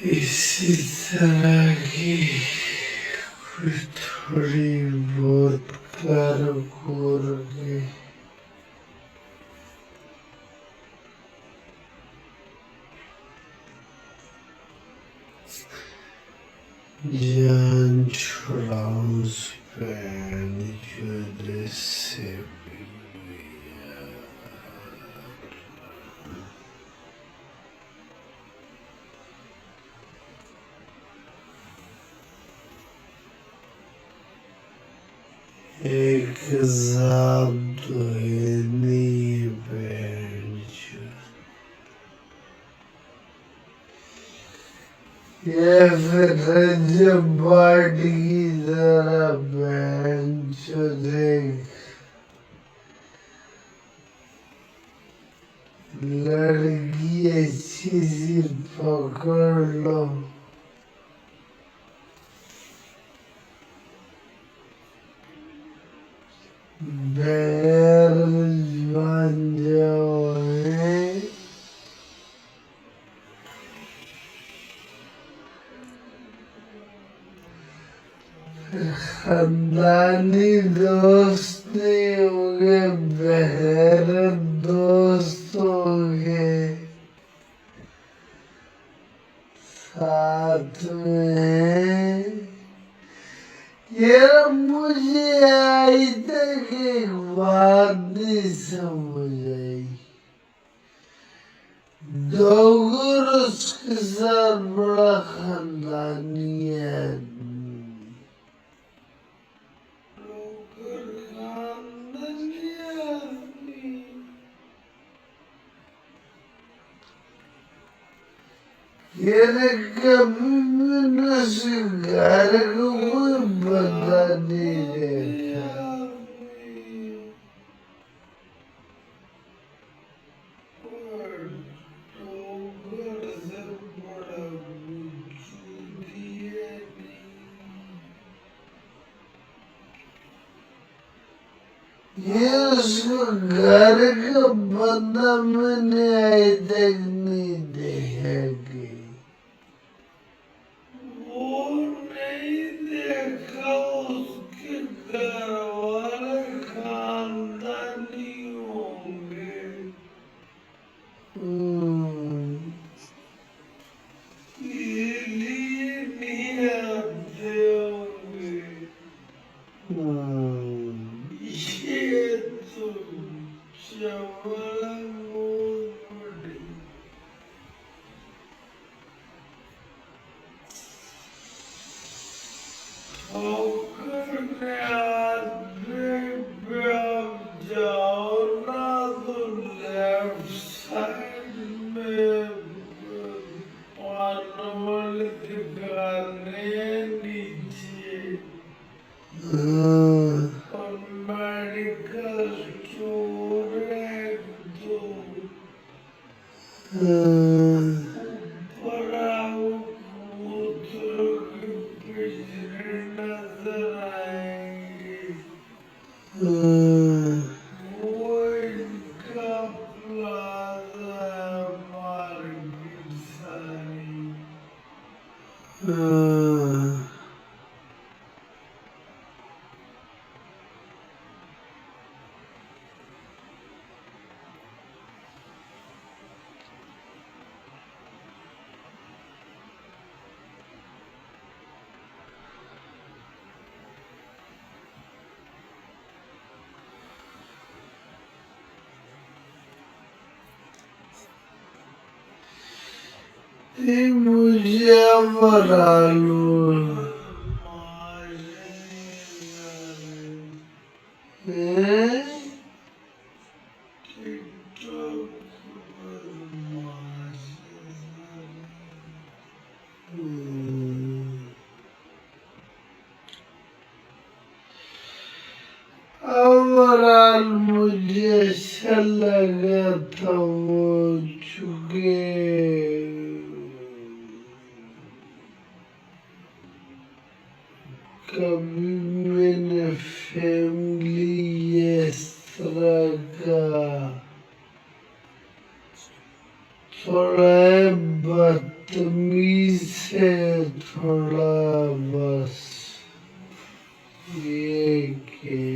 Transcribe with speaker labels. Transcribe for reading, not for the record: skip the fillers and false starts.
Speaker 1: इसी तरह की कुछ थोड़ी बहुत कारगर के जान छुड़ाऊं स्पैन जूरिस्ट से एक ज़ात नहीं बैठ ये फिर जब बाटी की तरह बेंच देख लड़की अच्छी सी पकड़ लो बैर बन जाओ खानदानी दोस्त नहीं होंगे बहर दोस्त होंगे साथ में यार मुझे आई तक एक बात नहीं समझ आई डोगर उसके साथ बड़ा खानदानी है ये कभी मैंने उसे घर को कोई बता नहीं देखा ये उसको घर का बंदा मैंने आज तक नहीं देखा कि वो नहीं देखा उसके घर वाले खानदानी होंगे इसलिए नहीं आते होंगे ये तो चवला मोड़ी ठोकर ने आदमी पे अब जाओ ना तो लेफ्ट साइड में पानवल दिखाने नीचे और मेडिकल स्टोर है दो ऊपर आओ कबूतरों के पिंजरे नजर आएंगे वो इनका प्लाजा है मार्केट सारी मुझे मरा लो ओवरऑल मुझे अच्छा लगा था वो चुके कभी मैंने फैमिली इस तरह का थोड़ा तमीज से थोड़ा बस ये कि